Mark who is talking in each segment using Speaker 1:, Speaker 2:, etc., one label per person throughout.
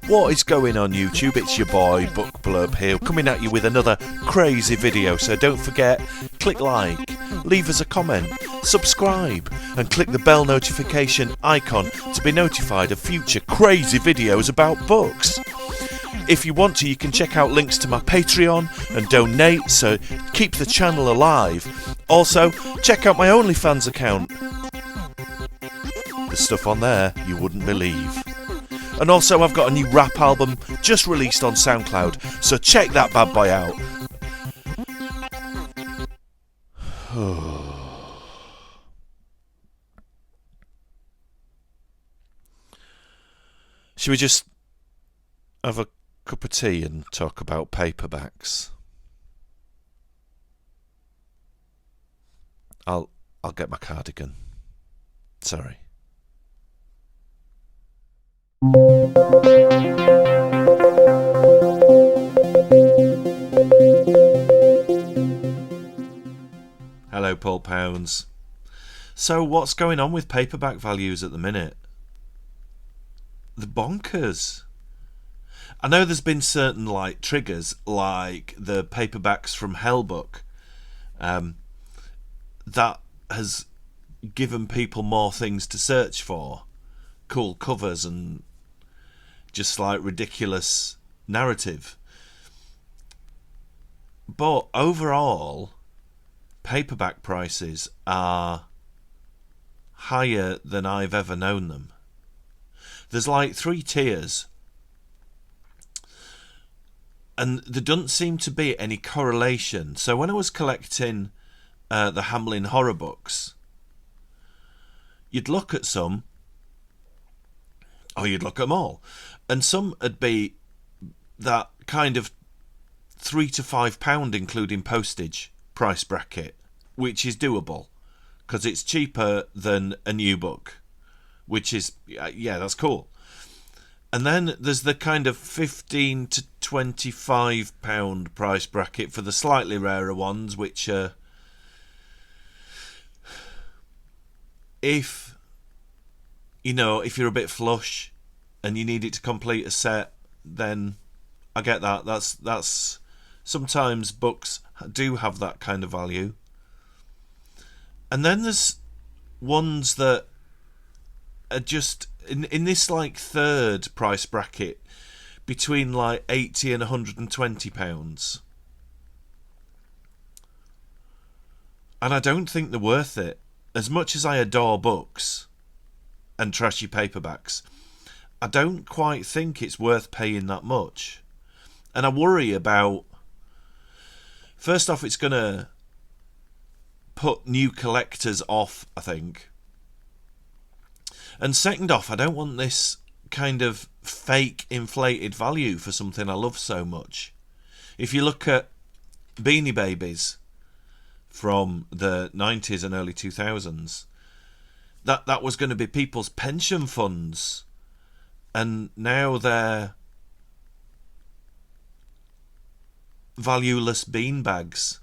Speaker 1: What is going on YouTube? It's your boy Book Blurb here, coming at you with another crazy video. So don't forget, click like, leave us a comment, subscribe and click the bell notification icon to be notified of future crazy videos about books. If you want to, you can check out links to my Patreon and donate, so keep the channel alive. Also, check out my OnlyFans account. There's stuff on there you wouldn't believe. And also, I've got a new rap album just released on SoundCloud, so check that bad boy out. Should we just have a cup of tea and talk about paperbacks? I'll get my cardigan. Sorry. Hello, Pulphounds. So, what's going on with paperback values at the minute? The bonkers. I know there's been certain triggers, like the paperbacks from Hellbook, that has given people more things to search for, cool covers and just ridiculous narrative. But overall, paperback prices are higher than I've ever known them. There's 3 tiers, and there doesn't seem to be any correlation. So when I was collecting the Hamlin horror books, you'd look at some, or you'd look at them all, and some would be that kind of £3 to £5, including postage, price bracket, which is doable because it's cheaper than a new book, which is, yeah, that's cool. And then there's the kind of £15 to £25 price bracket for the slightly rarer ones, which are, if you're a bit flush and you need it to complete a set, then I get that. That's sometimes books do have that kind of value. And then there's ones that are just in this third price bracket between £80 and £120. And I don't think they're worth it. As much as I adore books and trashy paperbacks, I don't quite think it's worth paying that much. And I worry about, first off, it's going to put new collectors off, I think. And second off, I don't want this kind of fake inflated value for something I love so much. If you look at Beanie Babies from the 90s and early 2000s, that was going to be people's pension funds, and now they're valueless beanbags.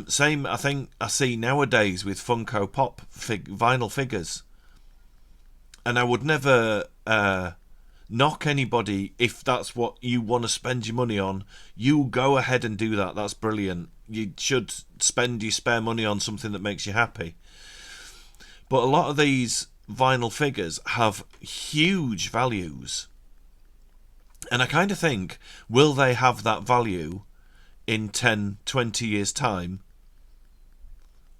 Speaker 1: Same, I think, I see nowadays with Funko Pop vinyl figures. And I would never knock anybody if that's what you want to spend your money on. You go ahead and do that. That's brilliant. You should spend your spare money on something that makes you happy. But a lot of these vinyl figures have huge values. And I kind of think, will they have that value in 10, 20 years' time?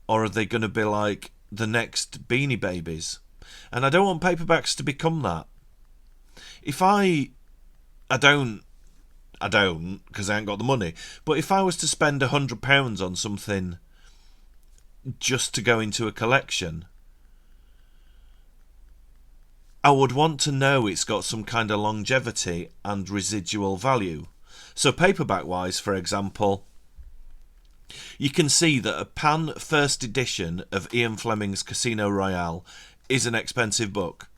Speaker 1: Or are they going to be like the next Beanie Babies? And I don't want paperbacks to become that. If I don't, because I ain't got the money. But if I was to spend £100 on something just to go into a collection, I would want to know it's got some kind of longevity and residual value. So paperback-wise, for example, you can see that a Pan first edition of Ian Fleming's Casino Royale is an expensive book.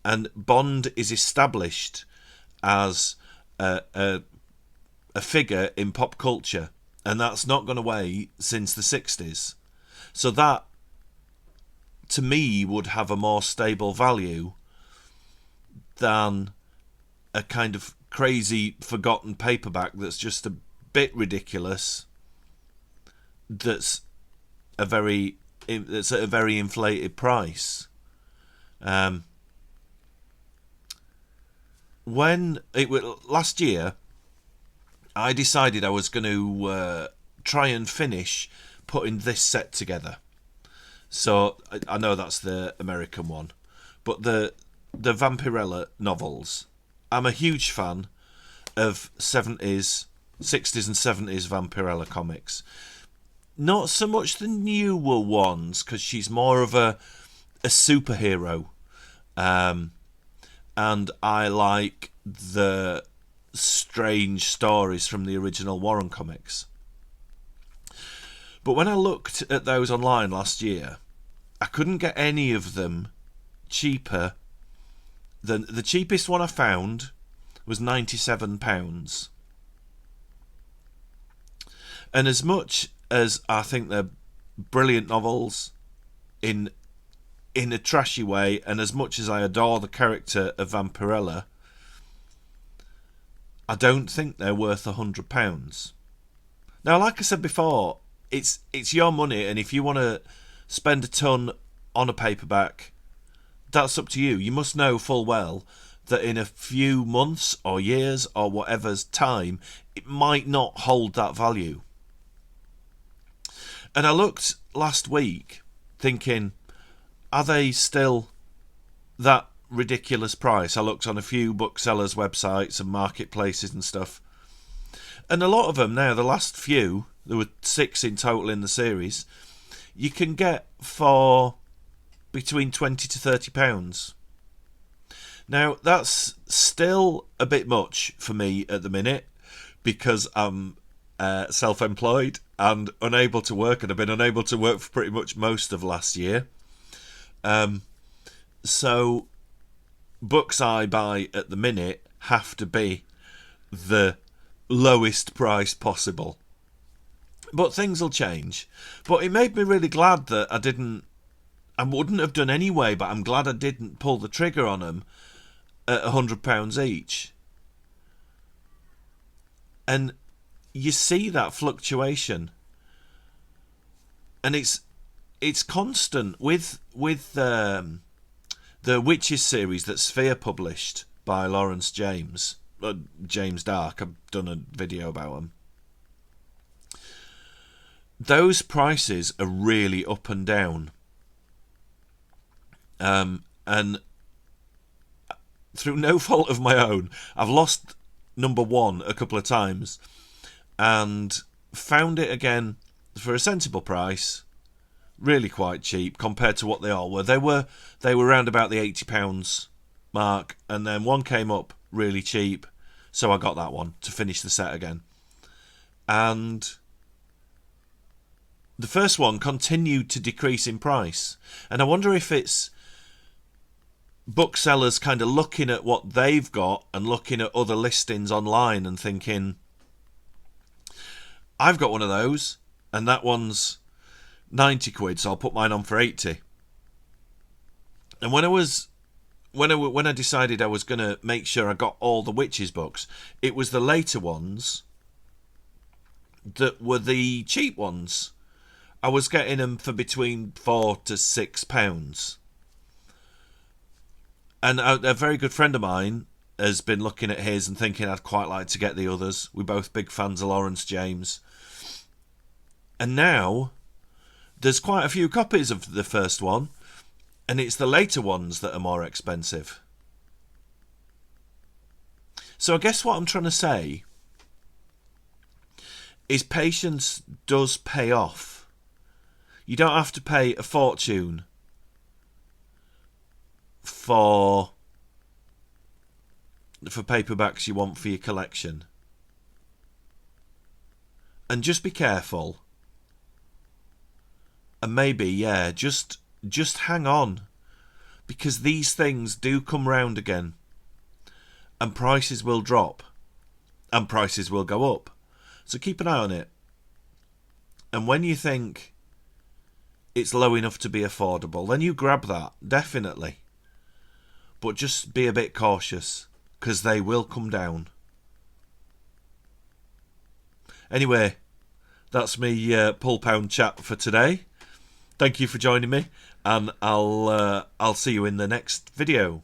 Speaker 1: And Bond is established as a figure in pop culture. And that's not gone away since the 60s. So that, to me, would have a more stable value than a kind of crazy forgotten paperback that's just a bit ridiculous, that's at a very inflated price. When it was last year, I decided I was going to try and finish putting this set together. So I know that's the American one, but the Vampirella novels, I'm a huge fan of 60s and 70s Vampirella comics. Not so much the newer ones, because she's more of a superhero. And I like the strange stories from the original Warren comics. But when I looked at those online last year, I couldn't get any of them cheaper than the cheapest one I found was £97. And as much as I think they're brilliant novels in a trashy way, and as much as I adore the character of Vampirella, I don't think they're worth £100. Now, like I said before, it's your money, and if you want to spend a ton on a paperback, that's up to you. You must know full well that in a few months or years or whatever's time, it might not hold that value. And I looked last week thinking, are they still that ridiculous price? I looked on a few booksellers' websites and marketplaces and stuff. And a lot of them now, the last few, there were 6 in total in the series, you can get for between £20 to £30. Now, that's still a bit much for me at the minute, because I'm self-employed and unable to work, and I've been unable to work for pretty much most of last year. So books I buy at the minute have to be the lowest price possible. But things will change. But it made me really glad that I wouldn't have done anyway, but I'm glad I didn't pull the trigger on them at £100 each. And you see that fluctuation, and it's constant with the Witches series that Sphere published by Lawrence James Dark. I've done a video about them. Those prices are really up and down, and through no fault of my own, I've lost number 1 a couple of times and found it again for a sensible price, really quite cheap compared to what they all were. They were around about the £80 mark, and then one came up really cheap, so I got that one to finish the set again. And the first one continued to decrease in price, and I wonder if it's booksellers kind of looking at what they've got and looking at other listings online and thinking, I've got one of those and that one's £90, so I'll put mine on for 80. And when I decided I was going to make sure I got all the Witches books, it was the later ones that were the cheap ones. I was getting them for between £4 to £6. And a very good friend of mine has been looking at his and thinking I'd quite like to get the others. We're both big fans of Lawrence James. And now there's quite a few copies of the first one, and it's the later ones that are more expensive. So I guess what I'm trying to say is patience does pay off. You don't have to pay a fortune for paperbacks you want for your collection. And just be careful. And maybe, just hang on. Because these things do come round again. And prices will drop. And prices will go up. So keep an eye on it. And when you think it's low enough to be affordable, then you grab that, definitely. But just be a bit cautious. because they will come down. Anyway, that's me Pulphound chat for today. Thank you for joining me, and I'll see you in the next video.